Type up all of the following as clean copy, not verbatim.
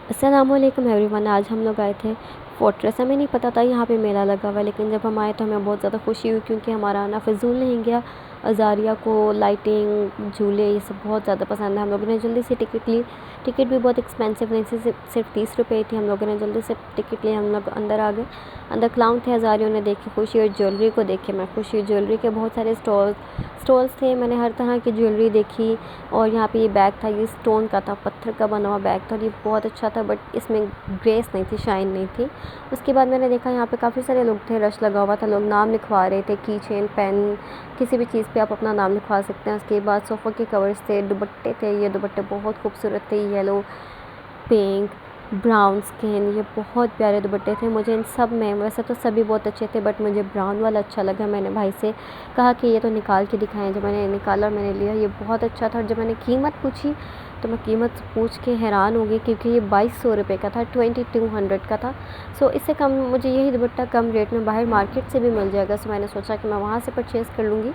अस्सलामुअलैकुम एवरीवन। आज हम लोग आए थे फोर्ट्रेस। हमें नहीं पता था यहाँ पे मेला लगा हुआ है, लेकिन जब हम आए तो हमें बहुत ज़्यादा खुशी हुई क्योंकि हमारा आना फिजूल नहीं गया। अज़ारिया को लाइटिंग, झूले, ये सब बहुत ज़्यादा पसंद है। हम लोगों ने जल्दी से टिकट ली। टिकट भी बहुत एक्सपेंसिव नहीं थी, सिर्फ 30 रुपये थी। हम लोगों ने जल्दी से टिकट ली, हम लोग अंदर आ गए। अंदर क्लाउन थे, अज़ारियों ने देख के खुशी और ज्वेलरी को देख के मैं खुशी हुई। ज्वेलरी के बहुत सारे स्टॉल्स थे, मैंने हर तरह की ज्वेलरी देखी। और यहाँ पे ये बैग था, ये स्टोन का था, पत्थर का बना हुआ बैग था और ये बहुत अच्छा था, बट इसमें ग्रेस नहीं थी, शाइन नहीं थी। उसके बाद मैंने देखा यहाँ पे काफ़ी सारे लोग थे, रश लगा हुआ था, लोग नाम लिखवा रहे थे, की चेन, पेन, किसी भी चीज़ पे आप अपना नाम लिखवा सकते हैं। उसके बाद सोफ़ा के कवर्स थे, दुपट्टे थे, ये दुपट्टे बहुत खूबसूरत थे, येलो, पिंक, ब्राउन स्किन, ये बहुत प्यारे दुपट्टे थे। मुझे इन सब में, वैसे तो सभी बहुत अच्छे थे, बट मुझे ब्राउन वाला अच्छा लगा। मैंने भाई से कहा कि ये तो निकाल के दिखाएं। जब मैंने निकाला और मैंने लिया, ये बहुत अच्छा था। और जब मैंने कीमत पूछी तो मैं कीमत पूछ के हैरान हो गई क्योंकि ये 2200 रुपये का था, 2200 का था। सो इससे कम मुझे यही दुपट्टा कम रेट में बाहर मार्केट से भी मिल जाएगा। सो मैंने सोचा कि मैं वहाँ से परचेज़ कर लूँगी।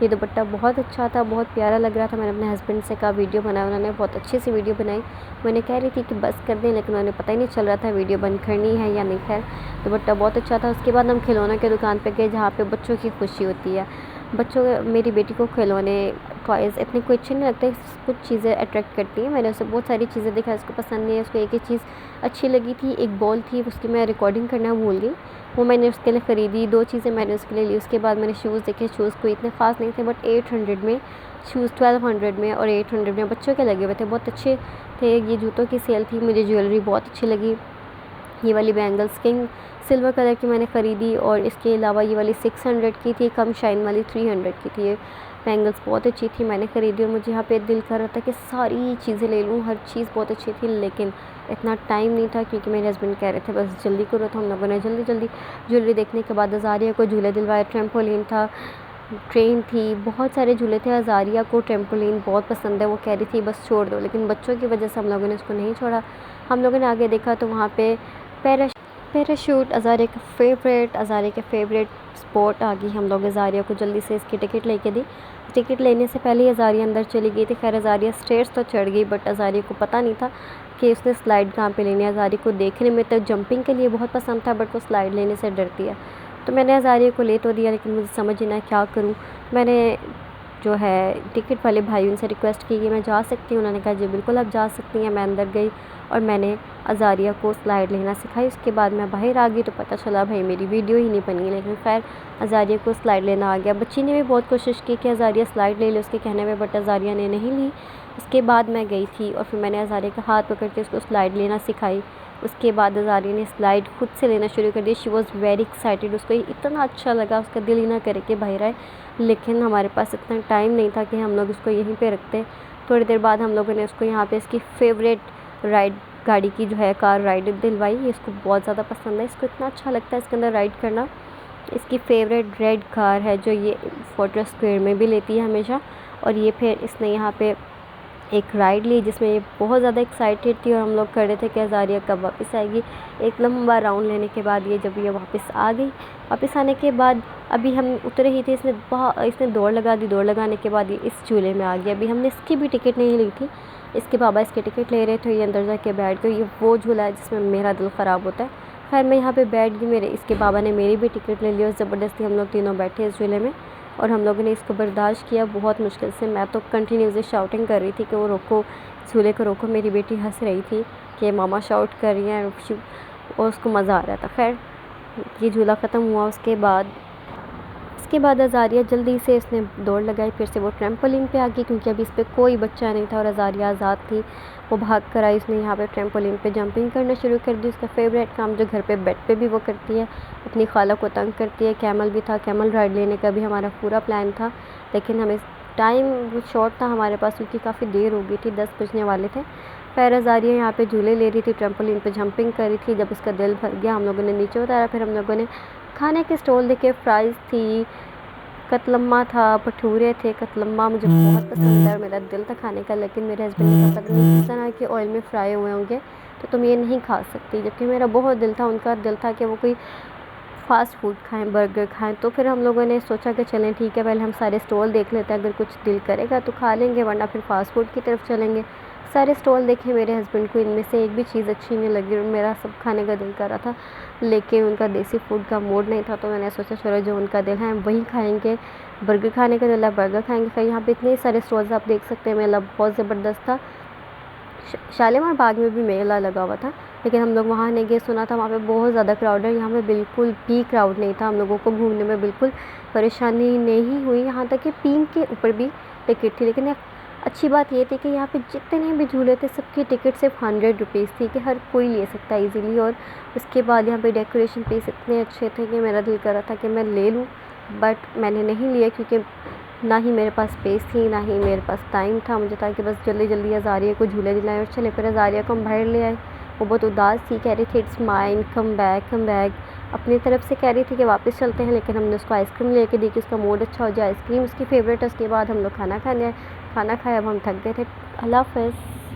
ये दुपट्टा बहुत अच्छा था, बहुत प्यारा लग रहा था। मैंने अपने हस्बैंड से कहा वीडियो बनाया, उन्होंने बहुत अच्छी सी वीडियो बनाई। मैंने कह रही थी कि बस कर दें, लेकिन उन्हें पता ही नहीं चल रहा था वीडियो बंद करनी है या नहीं। खैर, दुपट्टा बहुत अच्छा था। उसके बाद हम खिलौनों की दुकान पे गए जहाँ पे बच्चों की खुशी होती है। मेरी बेटी को खिलौने, टॉयज़ इतने कोई अच्छे नहीं लगते, कुछ चीज़ें अट्रैक्ट करती हैं। मैंने उसे बहुत सारी चीज़ें देखा, उसको पसंद नहीं है। उसको एक ही चीज़ अच्छी लगी थी, एक बॉल थी, उसकी मैं रिकॉर्डिंग करना भूल गई, वो मैंने उसके लिए ख़रीदी। 2 चीज़ें मैंने उसके लिए ली। उसके बाद मैंने शूज़ देखे, शूज़ कोई इतने ख़ास नहीं थे, बट 800 में शूज़, 1200 में और 800 में बच्चों के लगे हुए थे, बहुत अच्छे थे। ये जूतों की सेल थी। मुझे ज्वेलरी बहुत अच्छी लगी। ये वाली बैंगल्स किंग सिल्वर कलर की मैंने ख़रीदी, और इसके अलावा ये वाली 600 की थी, कम शाइन वाली 300 की थी। ये बैंगल्स बहुत अच्छी थी, मैंने ख़रीदी। और मुझे यहाँ पे दिल कर रहा था कि सारी चीज़ें ले लूँ, हर चीज़ बहुत अच्छी थी, लेकिन इतना टाइम नहीं था क्योंकि मेरे हस्बैंड कह रहे थे बस जल्दी करो। तो हम लोगों ने जल्दी जल्दी ज्वेलरी देखने के बाद अज़ारिया को झूले दिलवाए। ट्रैम्पोलिन था, ट्रेन थी, बहुत सारे झूले थे। अज़ारिया को ट्रैम्पोलिन बहुत पसंद है, वो कह रही थी बस छोड़ दो, लेकिन बच्चों की वजह से हम लोगों ने उसको नहीं छोड़ा। हम लोगों ने आगे देखा तो वहाँ पे पैराशूट, अज़ारिया के फेवरेट स्पॉट आ गई। हम लोग अज़ारिया को जल्दी से इसकी टिकट लेके दी। टिकट लेने से पहले ही अज़ारिया अंदर चली गई थी। खैर, अज़ारिया स्टेयर्स तो चढ़ गई, बट अज़ारिया को पता नहीं था कि उसने स्लाइड कहाँ पे लेनी है। अज़ारिया को देखने में तो जंपिंग के लिए बहुत पसंद था, बट वो स्लाइड लेने से डरती है। तो मैंने अज़ारिया को ले तो दिया, लेकिन मुझे समझ ही ना क्या करूँ। मैंने जो है टिकट वाले भाई उनसे रिक्वेस्ट की कि मैं जा सकती हूँ। उन्होंने कहा जी बिल्कुल आप जा सकती हैं। मैं अंदर गई और मैंने अज़ारिया को स्लाइड लेना सिखाई। उसके बाद मैं बाहर आ गई तो पता चला भाई मेरी वीडियो ही नहीं बनी, लेकिन खैर अज़ारिया को स्लाइड लेना आ गया। बच्ची ने भी बहुत कोशिश की कि अज़ारिया स्लाइड ले उसके कहने में, बट अज़ारिया ने नहीं ली। उसके बाद मैं गई थी और फिर मैंने अज़ारिया का हाथ पकड़ के उसको स्लाइड लेना सिखाई। उसके बाद अज़ारिया ने स्लाइड खुद से लेना शुरू कर दी। शी वॉज़ वेरी एक्साइटेड, उसको इतना अच्छा लगा, उसका दिल ही ना करे कि बाहर आए, लेकिन हमारे पास इतना टाइम नहीं था कि हम लोग उसको यहीं पे रखते। थोड़ी देर बाद हम लोगों ने उसको यहाँ पे इसकी फेवरेट राइड, गाड़ी की जो है कार राइड दिलवाई। ये इसको बहुत ज़्यादा पसंद है, इसको इतना अच्छा लगता है इसके अंदर राइड करना। इसकी फेवरेट रेड कार है जो ये फोर्ट्रेस स्क्वायर में भी लेती है हमेशा। और ये फिर इसने यहाँ पे एक राइड ली जिसमें ये बहुत ज़्यादा एक्साइटेड थी, और हम लोग कर रहे थे कि अज़ारिया कब वापस आएगी। एक लंबा राउंड लेने के बाद जब ये वापस आ गई, वापस आने के बाद अभी हम उतरे ही थे, इसने दौड़ लगा दी। दौड़ लगाने के बाद ये इस झूले में आ गया। अभी हमने इसकी भी टिकट नहीं ली थी, इसके पापा इसकी टिकट ले रहे थे। ये अंदर जाके बैठ गई। ये वो झूला है जिसमें मेरा दिल ख़राब होता है। खैर, मैं यहाँ पे बैठ गई, इसके पापा ने मेरी भी टिकट ले ली और ज़बरदस्ती हम लोग तीनों बैठे इस झूले में, और हम लोगों ने इसको बर्दाश्त किया बहुत मुश्किल से। मैं तो कंटिन्यूसली शाउटिंग कर रही थी कि वो रोको, झूले को रोको। मेरी बेटी हंस रही थी कि मामा शाउट कर रही हैं, और उसको मज़ा आ रहा था। खैर, ये झूला ख़त्म हुआ। उसके बाद अज़ारिया जल्दी से इसने दौड़ लगाई, फिर से वो ट्रैम्पोलिन पे आ गई क्योंकि अभी इस पर कोई बच्चा नहीं था और अज़ारिया आज़ाद थी। वो भाग कर आई, उसने यहाँ पे ट्रैम्पोलिन पे जंपिंग करना शुरू कर दी। उसका फेवरेट काम जो घर पे बेड पे भी वो करती है, अपनी खाला को तंग करती है। कैमल भी था, कैमल राइड लेने का भी हमारा पूरा प्लान था, लेकिन हमें टाइम शॉर्ट था हमारे पास क्योंकि काफ़ी देर हो गई थी, 10 बजने वाले थे। खैर, अज़ारिया यहाँ पे झूले ले रही थी, ट्रैम्पोलिन पे जंपिंग कर रही थी। जब उसका दिल भर गया, हम लोगों ने नीचे उतारा। फिर हम लोगों ने खाने के स्टॉल देखे, फ्राइज़ थी, कतलम्मा था, भटूरे थे। कतलम्मा मुझे बहुत पसंद है और मेरा दिल था खाने का, लेकिन मेरे हस्बैंड ने कहा पता नहीं किस तरह के ऑयल में फ्राई हुए होंगे तो तुम ये नहीं खा सकती, जबकि मेरा बहुत दिल था, उनका दिल था कि वो कोई फ़ास्ट फूड खाएं, बर्गर खाएं। तो फिर हम लोगों ने सोचा कि चलें ठीक है, पहले हम सारे स्टॉल देख लेते हैं, अगर कुछ दिल करेगा तो खा लेंगे, वरना फिर फ़ास्ट फूड की तरफ चलेंगे। सारे स्टॉल देखे मेरे हस्बैंड को, इनमें से एक भी चीज़ अच्छी नहीं लगी और मेरा सब खाने का दिल कर रहा था, लेकिन उनका देसी फूड का मूड नहीं था। तो मैंने सोचा चलो जो उनका दिल है वही खाएंगे। बर्गर खाने का दिल है, बर्गर खाएंगे। फिर यहाँ पे इतने सारे स्टॉल्स आप देख सकते हैं, मेला बहुत ज़बरदस्त था। शालीमार बाग में भी मेला लगा हुआ था, लेकिन हम लोग वहाँ नहीं गए। सुना था वहाँ पे बहुत ज़्यादा क्राउड है, यहाँ पे बिल्कुल भी क्राउड नहीं था। हम लोगों को घूमने में बिल्कुल परेशानी नहीं हुई, यहाँ तक कि पीक के ऊपर भी टिकट थी। लेकिन एक अच्छी बात ये थी कि यहाँ पे जितने भी झूले थे सबकी टिकट सिर्फ 100 रुपीज़ थी, कि हर कोई ले सकता है ईज़िली। और उसके बाद यहाँ पे डेकोरेशन पीस इतने अच्छे थे कि मेरा दिल कर रहा था कि मैं ले लूँ, बट मैंने नहीं लिया क्योंकि ना ही मेरे पास स्पेस थी, ना ही मेरे पास टाइम था। मुझे था कि बस जल्दी जल्दी अज़ारिया को झूले दिलाएं और चले। फिर अज़ारिया को हम बाहर ले आए, वो बहुत उदास थी, कह रही थी it's mine, come back come back. अपनी तरफ से कह रही थी कि वापस चलते हैं, लेकिन हमने उसको आइसक्रीम लेके दी कि उसका मूड अच्छा हो जाए। आइसक्रीम उसकी फ़ेवरेट है। उसके बाद हम लोग खाना खाने आए, खाना खाया, अब हम थक गए थे। अल्लाह हाफ़िज़।